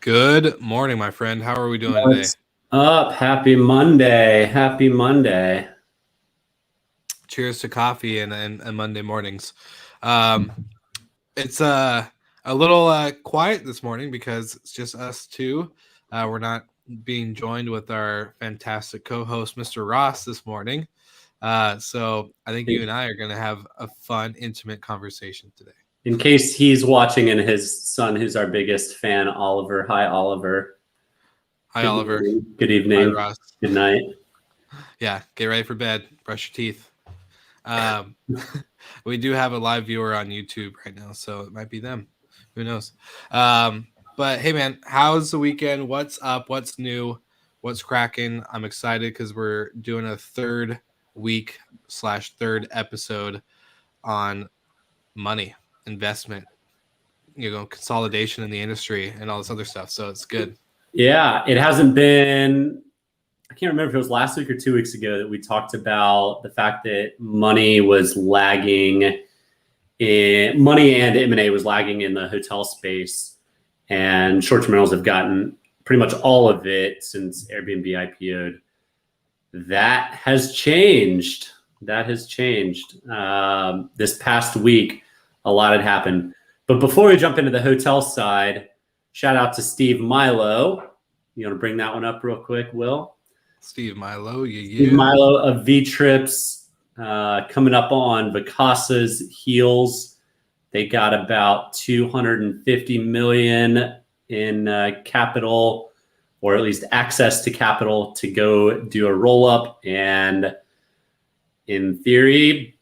Good morning, my friend. How are we doing today? What's up? Happy Monday. Happy Monday. Cheers to coffee and Monday mornings. It's a little quiet this morning because it's just us two. We're not being joined with our fantastic co-host, Mr. Ross, this morning. So I think you and I are going to have a fun, intimate conversation today. In case he's watching and his son, who's our biggest fan, Oliver. Hi, Oliver. Hi, Oliver. Good evening. Hi, Ross. Good night. Yeah, get ready for bed. Brush your teeth. We do have a live viewer on YouTube right now, so it might be them. Who knows? But hey, man, how's the weekend? What's up? What's new? What's cracking? I'm excited because we're doing a third week / third episode on money, investment, consolidation in the industry and all this other stuff. So it's good. Yeah, it hasn't been, I can't remember if it was last week or 2 weeks ago that we talked about the fact that money was lagging money and M&A was lagging in the hotel space, and short-term rentals have gotten pretty much all of it since Airbnb IPO'd. That has changed. This past week, a lot had happened. But before we jump into the hotel side, shout out to Steve Milo. You want to bring that one up real quick, Will? Steve Milo, Steve Milo of V-Trips, coming up on Vicasa's heels. They got about 250 million in capital, or at least access to capital, to go do a roll-up, and in theory,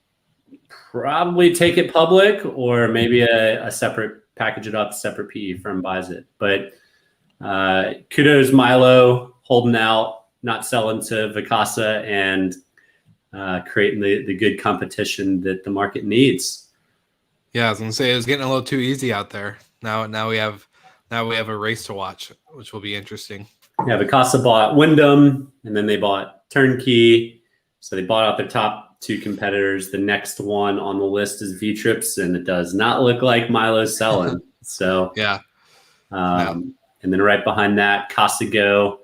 probably take it public, or maybe a separate, package it up, separate PE firm buys it. But kudos Milo, holding out, not selling to Vicasa, and creating the good competition that the market needs. Yeah, I was gonna say it was getting a little too easy out there. Now we have a race to watch, which will be interesting. Yeah, Vicasa bought Wyndham, and then they bought Turnkey. So they bought out their top two competitors. The next one on the list is V-Trips, and it does not look like Milo's selling. So yeah. And then right behind that, Casago,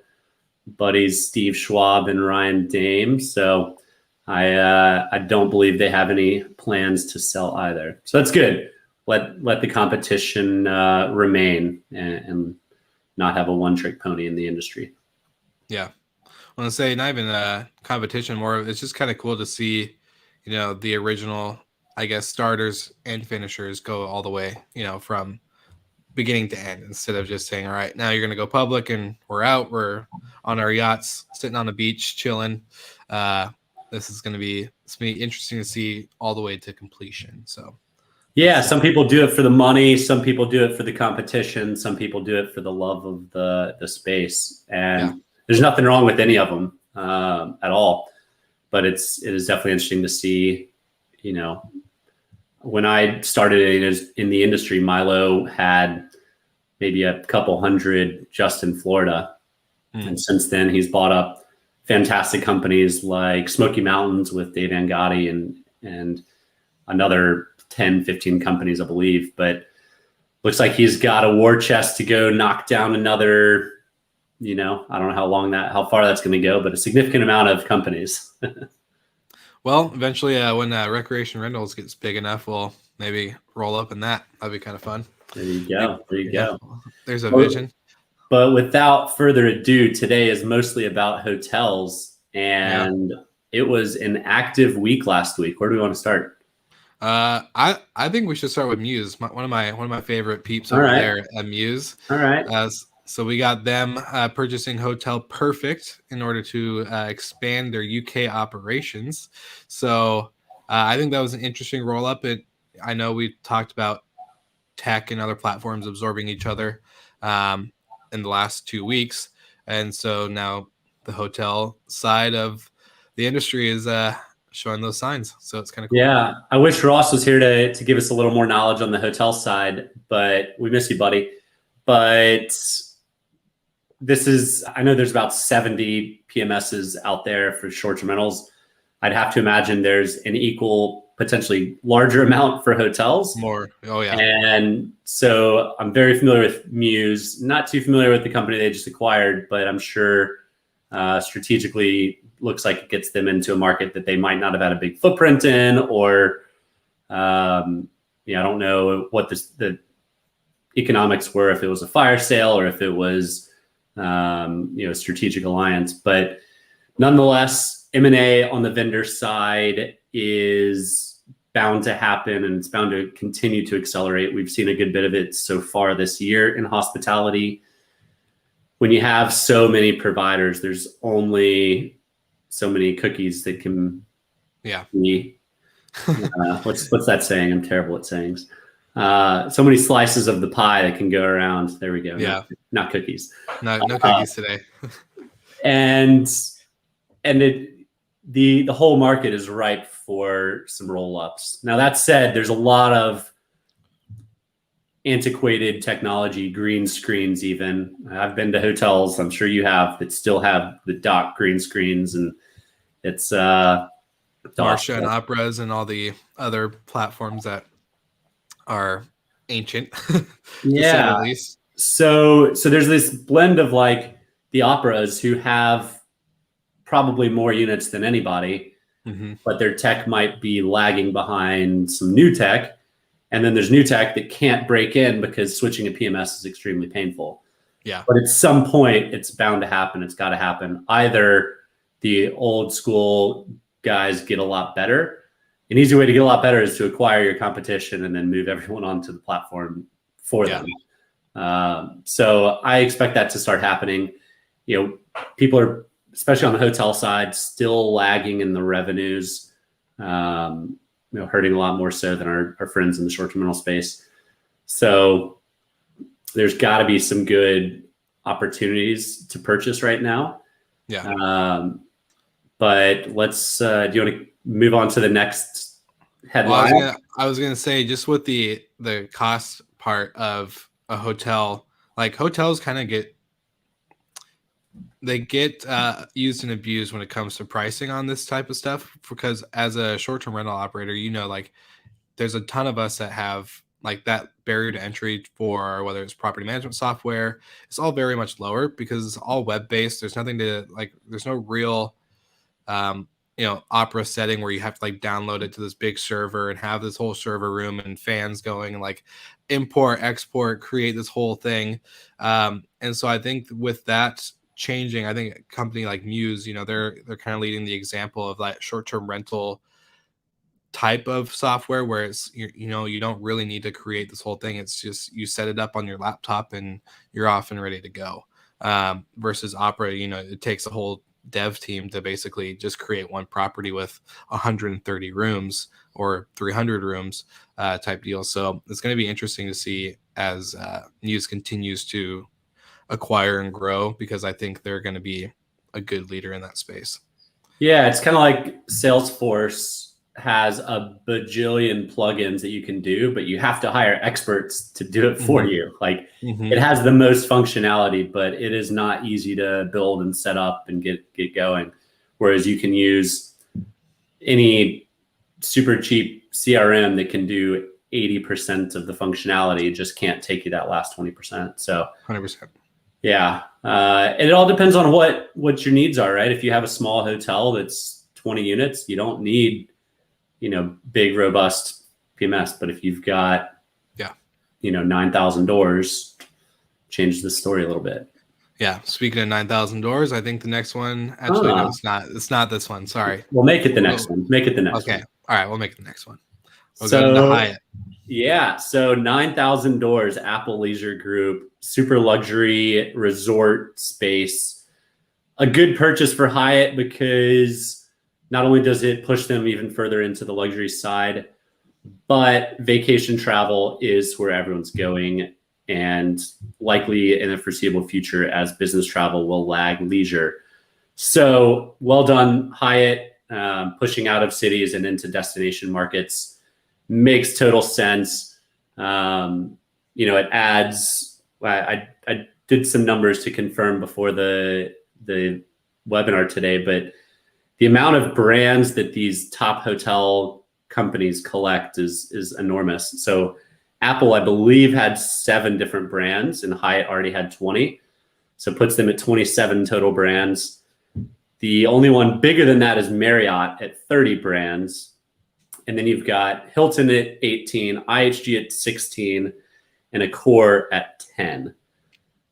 buddies Steve Schwab and Ryan Dame. So I don't believe they have any plans to sell either. So that's good. Let the competition remain and not have a one-trick pony in the industry. Yeah. I want to say not even competition, more it's just kind of cool to see, the original, I guess, starters and finishers go all the way, from beginning to end, instead of just saying, all right, now you're going to go public and we're out. We're on our yachts, sitting on the beach, chilling. This is going to be interesting to see all the way to completion. So yeah, some people do it for the money. Some people do it for the competition. Some people do it for the love of the space. And there's nothing wrong with any of them at all. But it is definitely interesting to see, when I started in the industry, Milo had maybe a couple hundred just in Florida. And since then, he's bought up fantastic companies like Smoky Mountains with Dave Angotti and another 10, 15 companies, I believe. But looks like he's got a war chest to go knock down another, I don't know how far that's going to go, but a significant amount of companies. Well, eventually when Recreation Rentals gets big enough, we'll maybe roll up in that. That'd be kind of fun. There you go. There's a vision. But without further ado, today is mostly about hotels, and it was an active week last week. Where do we want to start? I think we should start with Muse. One of my favorite peeps All over right. there at Muse. All right. So we got them purchasing Hotel Perfect in order to expand their UK operations. So I think that was an interesting roll up. I know we talked about tech and other platforms absorbing each other in the last 2 weeks, and so now the hotel side of the industry is showing those signs. So it's kind of cool. Yeah, I wish Ross was here to give us a little more knowledge on the hotel side, but we miss you, buddy. But I know there's about 70 PMSs out there for short-term rentals. I'd have to imagine there's an equal potentially larger amount for hotels. More. Oh yeah. And so I'm very familiar with Muse, not too familiar with the company they just acquired, but I'm sure strategically looks like it gets them into a market that they might not have had a big footprint in, or I don't know what the economics were, if it was a fire sale or if it was a strategic alliance. But nonetheless, M&A on the vendor side is bound to happen, and it's bound to continue to accelerate. We've seen a good bit of it so far this year in hospitality. When you have so many providers, there's only so many cookies that can be. What's that saying? I'm terrible at sayings. So many slices of the pie that can go around. There we go. Yeah. Not cookies. No cookies today. And the whole market is ripe for some roll-ups. Now, that said, there's a lot of antiquated technology, green screens even. I've been to hotels, I'm sure you have, that still have the dock green screens, and it's Marsha and Operas and all the other platforms that are ancient. Yeah. At least. So there's this blend of like the Operas who have probably more units than anybody, but their tech might be lagging behind some new tech. And then there's new tech that can't break in because switching a PMS is extremely painful. Yeah. But at some point, it's bound to happen. It's got to happen. Either the old school guys get a lot better. An easy way to get a lot better is to acquire your competition and then move everyone onto the platform for them. So I expect that to start happening. People are, especially on the hotel side, still lagging in the revenues. Hurting a lot more so than our friends in the short-term rental space. So there's got to be some good opportunities to purchase right now. Yeah. But let's, do you want to move on to the next headline? Well, I was gonna say, just with the cost part of a hotel, like hotels kind of get used and abused when it comes to pricing on this type of stuff, because as a short-term rental operator, like there's a ton of us that have like that barrier to entry for whether it's property management software. It's all very much lower because it's all web-based. There's nothing to there's no real Opera setting where you have to like download it to this big server and have this whole server room and fans going and like import, export, create this whole thing. And so I think with that changing, I think a company like Muse, they're kind of leading the example of that short-term rental type of software where it's you don't really need to create this whole thing. It's just you set it up on your laptop and you're off and ready to go. Versus Opera, it takes a whole dev team to basically just create one property with 130 rooms or 300 rooms type deal. So it's going to be interesting to see as Muse continues to acquire and grow, because I think they're going to be a good leader in that space. Yeah, it's kind of like Salesforce has a bajillion plugins that you can do, but you have to hire experts to do it for you. Like it has the most functionality, but it is not easy to build and set up and get going. Whereas you can use any super cheap CRM that can do 80% of the functionality, just can't take you that last 20%. So 100%. Yeah. It all depends on what your needs are, right? If you have a small hotel that's 20 units, you don't need, big, robust PMS. But if you've got, 9,000 doors, changes the story a little bit. Yeah. Speaking of 9,000 doors, I think the next one, actually, no, it's not. It's not this one. Sorry. We'll make it the next one. Make it the next one. Okay. All right. We'll make it the next one. We'll go into Hyatt. Yeah. So 9,000 doors, Apple Leisure Group, super luxury resort space. A good purchase for Hyatt because not only does it push them even further into the luxury side, but vacation travel is where everyone's going, and likely in the foreseeable future as business travel will lag leisure. So well done, Hyatt, pushing out of cities and into destination markets. Makes total sense. It adds, I did some numbers to confirm before the webinar today, but the amount of brands that these top hotel companies collect is enormous. So Apple, I believe, had 7 different brands, and Hyatt already had 20. So it puts them at 27 total brands. The only one bigger than that is Marriott at 30 brands. And then you've got Hilton at 18, IHG at 16, and Accor at 10.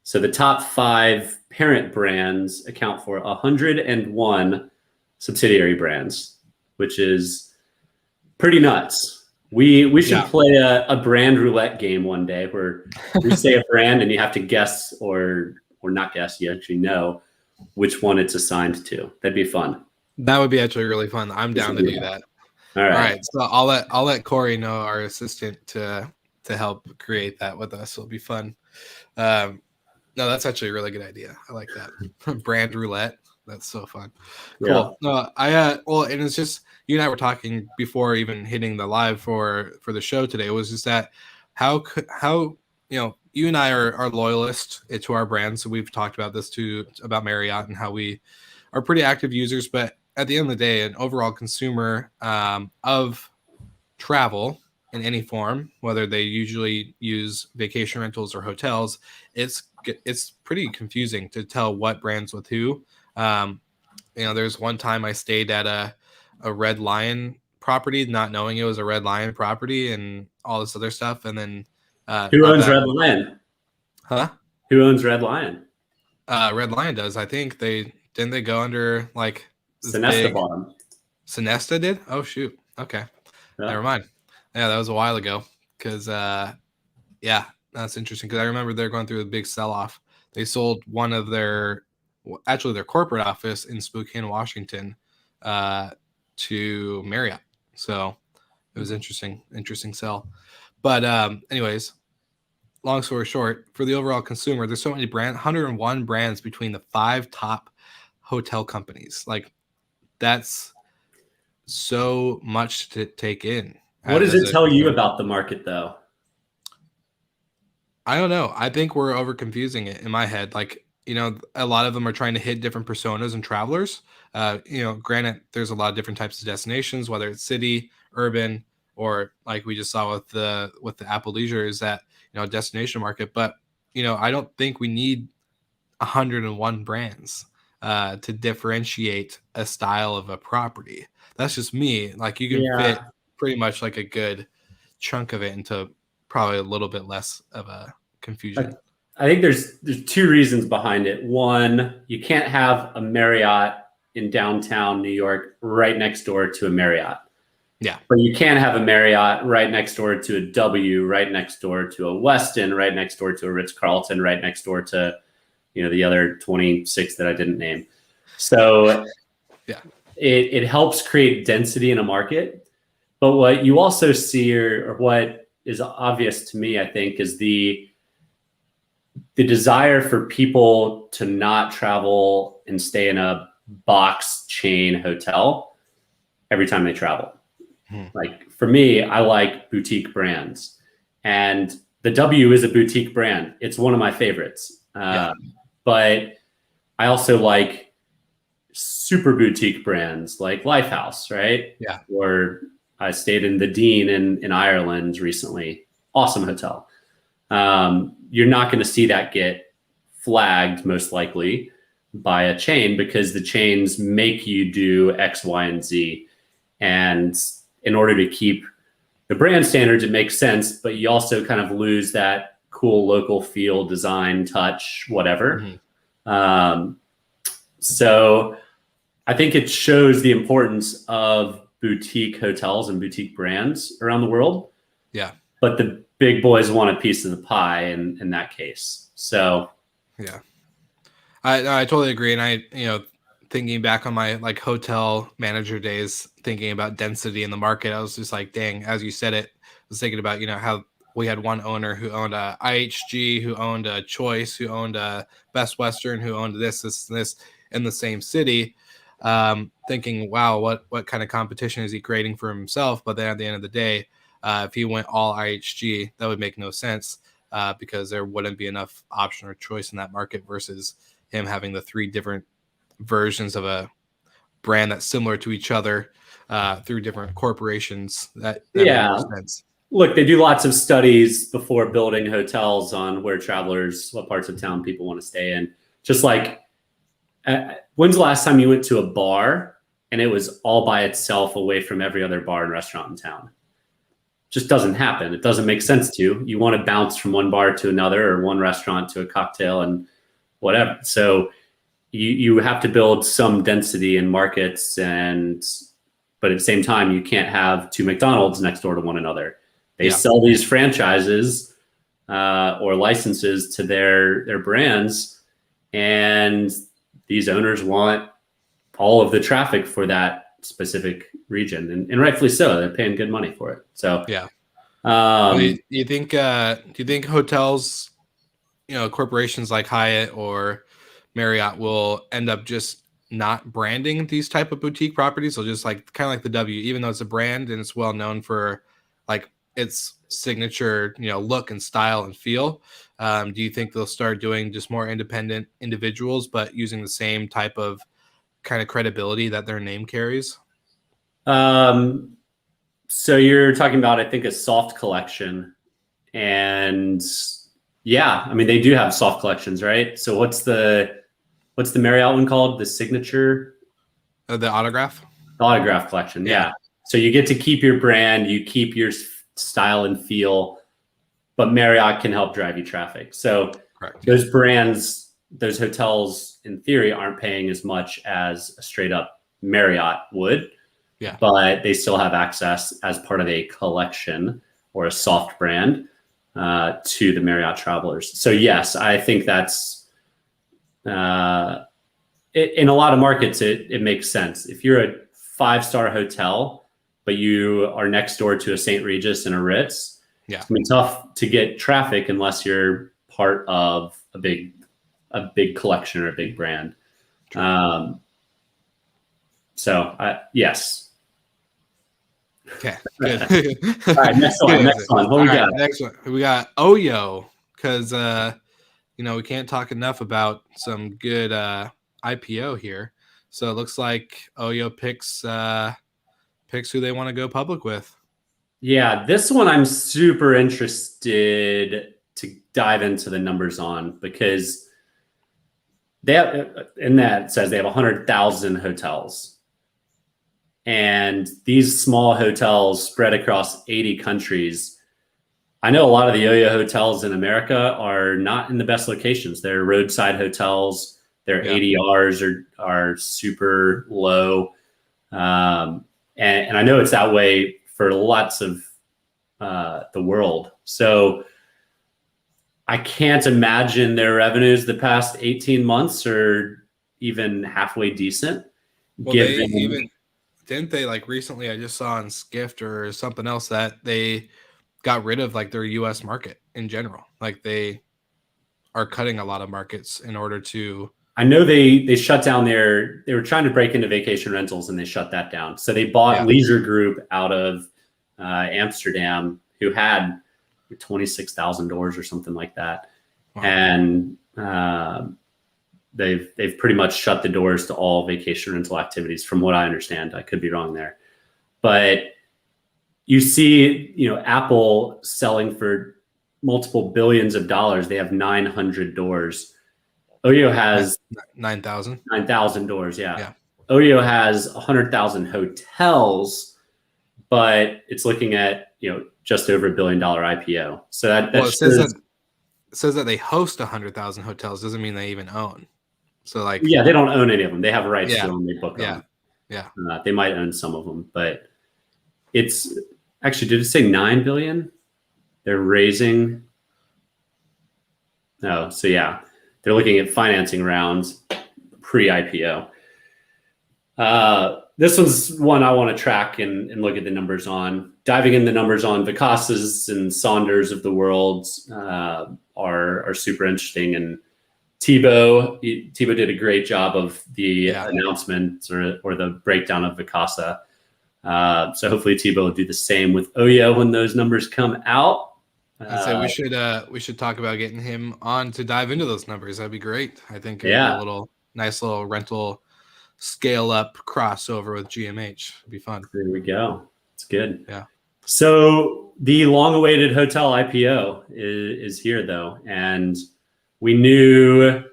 So the top 5 parent brands account for 101 subsidiary brands, which is pretty nuts. We should play a brand roulette game one day where we say a brand and you have to guess or not guess, you actually know which one it's assigned to. That'd be fun. That would be actually really fun. I'm down to do that. All right. So I'll let Corey know, our assistant, to help create that with us. It'll be fun. No, that's actually a really good idea. I like that. Brand roulette. That's so fun. Cool. No, and it's just, you and I were talking before even hitting the live for the show today. It was just that how you and I are loyalists to our brand. So we've talked about this too, about Marriott and how we are pretty active users, but at the end of the day, an overall consumer of travel in any form, whether they usually use vacation rentals or hotels, it's pretty confusing to tell what brands with who. There's one time I stayed at a Red Lion property, not knowing it was a Red Lion property and all this other stuff. And then who owns Red Lion? Huh? Who owns Red Lion? Red Lion does. I think they go under like Sonesta bought them. Sonesta did? Oh shoot. Okay. Yeah. Never mind. Yeah, that was a while ago. Because that's interesting. Because I remember they're going through a big sell-off. They sold one of their corporate office in Spokane, Washington, to Marriott. So it was interesting sell. But anyways, long story short, for the overall consumer, there's so many brands, 101 brands between the 5 top hotel companies. Like, that's so much to take in. What does it tell you about the market, though? I don't know. I think we're over confusing it in my head. Like, a lot of them are trying to hit different personas and travelers. Granted, there's a lot of different types of destinations, whether it's city, urban, or like we just saw with the Apple Leisure, is that destination market. But I don't think we need 101 brands to differentiate a style of a property. That's just me. Like, you can fit pretty much like a good chunk of it into probably a little bit less of a confusion. I think there's 2 reasons behind it. One, you can't have a Marriott in downtown New York right next door to a Marriott. Yeah. But you can have a Marriott right next door to a W, right next door to a Westin, right next door to a Ritz-Carlton, right next door to, the other 26 that I didn't name. So yeah, it helps create density in a market. But what you also see, or what is obvious to me, I think, is the desire for people to not travel and stay in a box chain hotel every time they travel. Like, for me, I like boutique brands, and the W is a boutique brand. It's one of my favorites. But I also like super boutique brands like Lifehouse, right? Yeah. Or I stayed in the Dean in Ireland recently. Awesome hotel. You're not going to see that get flagged, most likely, by a chain, because the chains make you do X, Y, and Z. And in order to keep the brand standards, it makes sense, but you also kind of lose that cool local feel, design, touch, whatever. So I think it shows the importance of boutique hotels and boutique brands around the world. Yeah. But the big boys want a piece of the pie in that case. So yeah, I totally agree. And I, thinking back on my like hotel manager days, thinking about density in the market, I was just like, dang, as you said it, I was thinking about, how we had one owner who owned a IHG, who owned a Choice, who owned a Best Western, who owned this in the same city. Thinking, wow, what kind of competition is he creating for himself? But then at the end of the day, if he went all IHG, that would make no sense because there wouldn't be enough option or choice in that market versus him having the 3 different versions of brand that's similar to each other through different corporations. That makes more sense. Look, they do lots of studies before building hotels on where travelers, what parts of town people want to stay in. Just like, when's the last time you went to a bar and it was all by itself away from every other bar and restaurant in town? Just doesn't happen. It doesn't make sense to. You want to bounce from one bar to another or one restaurant to a cocktail and whatever. So you have to build some density in markets, but at the same time, you can't have two McDonald's next door to one another. They sell these franchises or licenses to their brands, and these owners want all of the traffic for that specific region, and rightfully so. They're paying good money for it. So yeah. Do you think hotels, corporations like Hyatt or Marriott will end up just not branding these type of boutique properties? They'll just kind of like the W, even though it's a brand and it's well known for its signature, look and style and feel. Do you think they'll start doing just more independent individuals, but using the same type of kind of credibility that their name carries? So you're talking about, I think, a soft collection, and yeah, I mean, they do have soft collections, right? So what's the Marriott one called? The signature? The Autograph? The Autograph collection, yeah. So you get to keep your brand, you keep your style and feel, but Marriott can help drive you traffic. So correct. Those brands, those hotels, in theory, aren't paying as much as a straight up Marriott would. Yeah. But they still have access as part of a collection or a soft brand to the Marriott travelers. So yes, I think that's in a lot of markets, it makes sense. If you're a 5-star hotel, but you are next door to a St. Regis and a Ritz, it's gonna be tough to get traffic unless you're part of a big collection or a big brand. Yes. Okay, good. All right, next one. What we got? Next one. We got Oyo, because we can't talk enough about some good IPO here. So it looks like Oyo picks who they want to go public with. Yeah, this one I'm super interested to dive into the numbers on, because they have, in that it says they have 100,000 hotels. And these small hotels spread across 80 countries. I know a lot of the Oyo hotels in America are not in the best locations. They're roadside hotels. Their ADRs are super low. And I know it's that way for lots of the world. So I can't imagine their revenues the past 18 months are even halfway decent. Well, didn't they recently, I just saw on Skift or something else that they got rid of their US market in general. They are cutting a lot of markets in order to. I know they shut down they were trying to break into vacation rentals and they shut that down. So they bought Leisure Group out of Amsterdam, who had 26,000 doors or something like that. Wow. And they've pretty much shut the doors to all vacation rental activities, from what I understand. I could be wrong there, but you see, Apple selling for multiple billions of dollars. They have 900 doors. Oyo has 9,000 doors. Yeah. Oyo has 100,000 hotels, but it's looking at, just over $1 billion IPO. So it says that they host 100,000 hotels. Doesn't mean they even own. So they don't own any of them. They have rights to them. They book them. Yeah. They might own some of them, but it's actually, did it say 9 billion? They're raising. No. So they're looking at financing rounds pre-IPO. This one's one I want to track and look at the numbers on. Diving in the numbers on Vicasa's and Saunders of the world are super interesting. And Thibaut did a great job of the announcement or the breakdown of Vacasa. So hopefully Thibaut will do the same with Oyo when those numbers come out. I say we should talk about getting him on to dive into those numbers. That'd be great. I think it'd be a nice little rental scale up crossover with GMH. It'd be fun. There we go. It's good. Yeah. So the long-awaited hotel IPO is here, though, and we knew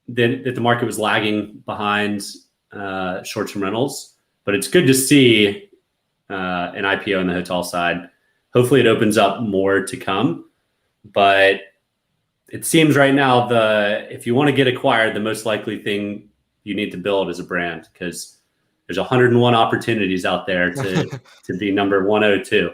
that the market was lagging behind short-term rentals, but it's good to see an IPO on the hotel side. Hopefully, it opens up more to come, but it seems right now if you want to get acquired, the most likely thing you need to build is a brand, because there's 101 opportunities out there to be number 102.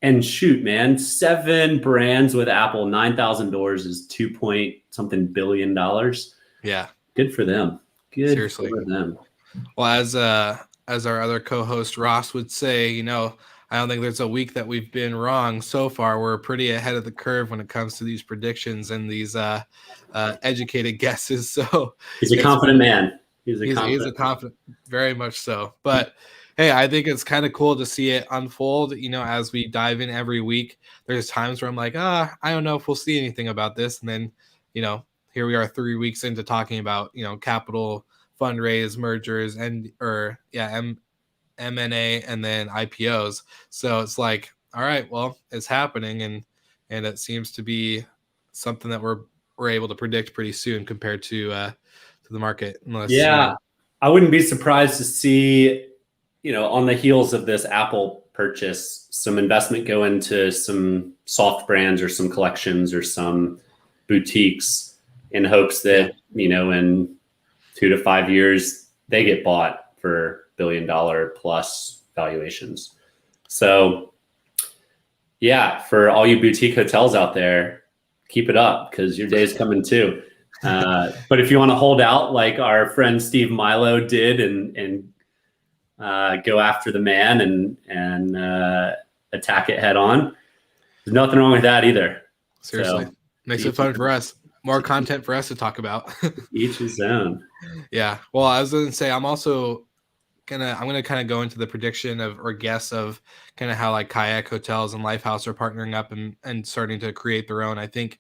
And shoot, man, 7 brands with Apple, 9,000 doors is 2 point something billion. Yeah. Good for them. Good Seriously. for them. Well, as our other co-host Ross would say, I don't think there's a week that we've been wrong so far. We're pretty ahead of the curve when it comes to these predictions and these educated guesses. So he's a confident man. He's a confident, very much so. But hey, I think it's kind of cool to see it unfold. As we dive in every week, there's times where I'm like, I don't know if we'll see anything about this, and then here we are 3 weeks into talking about capital fundraise, mergers, and MNA, and then IPOs. So it's like, all right, well, it's happening, and it seems to be something that we're able to predict pretty soon compared to the market. Unless, I wouldn't be surprised to see, on the heels of this Apple purchase, some investment go into some soft brands or some collections or some boutiques, in hopes that in 2 to 5 years they get bought for $1 billion plus valuations. So for all you boutique hotels out there, keep it up, because your day is coming too. But if you want to hold out like our friend Steve Milo did and go after the man and attack it head on, there's nothing wrong with that either. Seriously. So, makes it fun for us. More content for us to talk about. Each his own. Yeah. Well, I was going to say, I'm going to kind of go into the prediction or guess of kind of how like Kayak Hotels and Lifehouse are partnering up and starting to create their own. I think,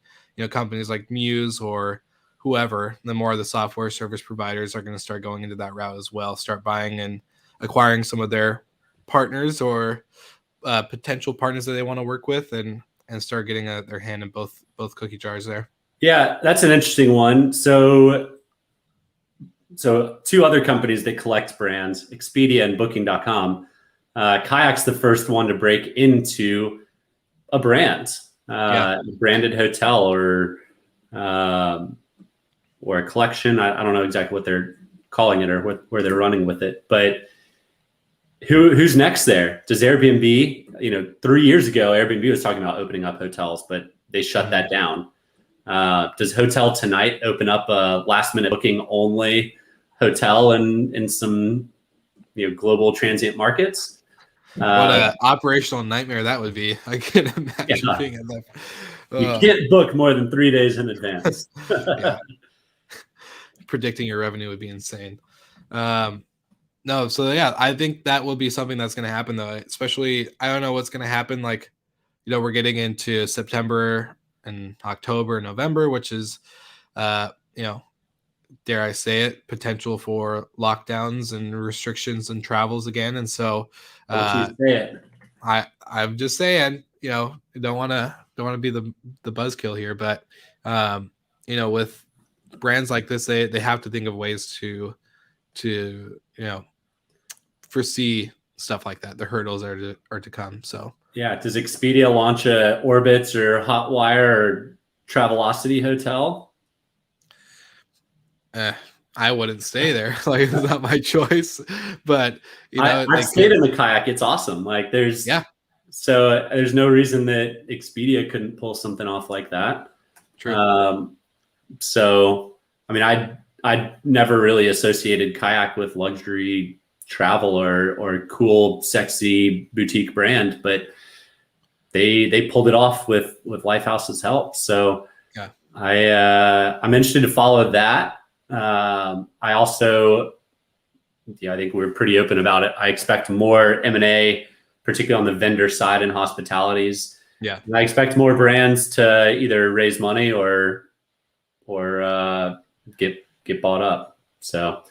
companies like Muse or whoever, the more of the software service providers are going to start going into that route as well, start buying and acquiring some of their partners or potential partners that they want to work with, and start getting their hand in both cookie jars there. Yeah, that's an interesting one. So 2 other companies that collect brands, Expedia and Booking.com. Kayak's the first one to break into a brand, branded hotel or a collection. I don't know exactly what they're calling it or where they're running with it, but who's next there? Does Airbnb, 3 years ago, Airbnb was talking about opening up hotels, but they shut that down. Does Hotel Tonight open up a last-minute booking only hotel in some global transient markets? What an operational nightmare that would be. I can't imagine being in that. You can't book more than 3 days in advance. Predicting your revenue would be insane. No, so I think that will be something that's going to happen, though. Especially, I don't know what's going to happen. Like, we're getting into September and October, November, which is, dare I say it, potential for lockdowns and restrictions and travels again. And so, I'm just saying, don't want to be the buzzkill here, but with brands like this, they have to think of ways to foresee stuff like that. The hurdles are to come. So. Yeah. Does Expedia launch a Orbitz or Hotwire or Travelocity hotel? I wouldn't stay there. Like, it's not my choice. But I stayed in the Kayak. It's awesome. Like so there's no reason that Expedia couldn't pull something off like that. True. So I mean, I never really associated Kayak with luxury travel or cool, sexy boutique brand, but they pulled it off with Lifehouse's help. So I'm interested to follow that. I also, I think we're pretty open about it. I expect more M&A, particularly on the vendor side and hospitalities. Yeah. And I expect more brands to either raise money or get get bought up. So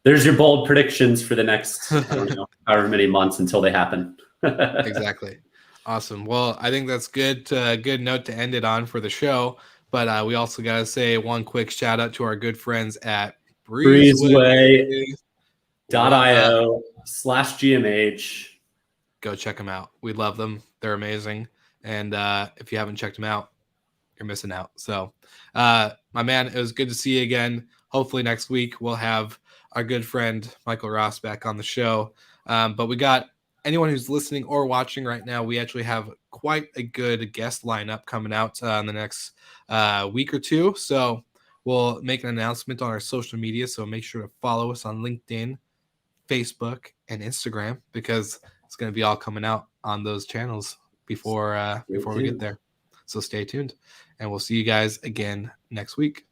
there's your bold predictions for the next, I don't know, however many months until they happen. Exactly. Awesome. Well, I think that's good. Good note to end it on for the show. But we also got to say one quick shout out to our good friends at Breezeway.io/GMH. Go check them out. We love them. They're amazing. And if you haven't checked them out, you're missing out. So, my man, it was good to see you again. Hopefully next week we'll have our good friend Michael Ross back on the show. But we got anyone who's listening or watching right now, we actually have quite a good guest lineup coming out in the next week or two. So we'll make an announcement on our social media. So make sure to follow us on LinkedIn, Facebook, and Instagram, because it's going to be all coming out on those channels before we get there. So stay tuned, and we'll see you guys again next week.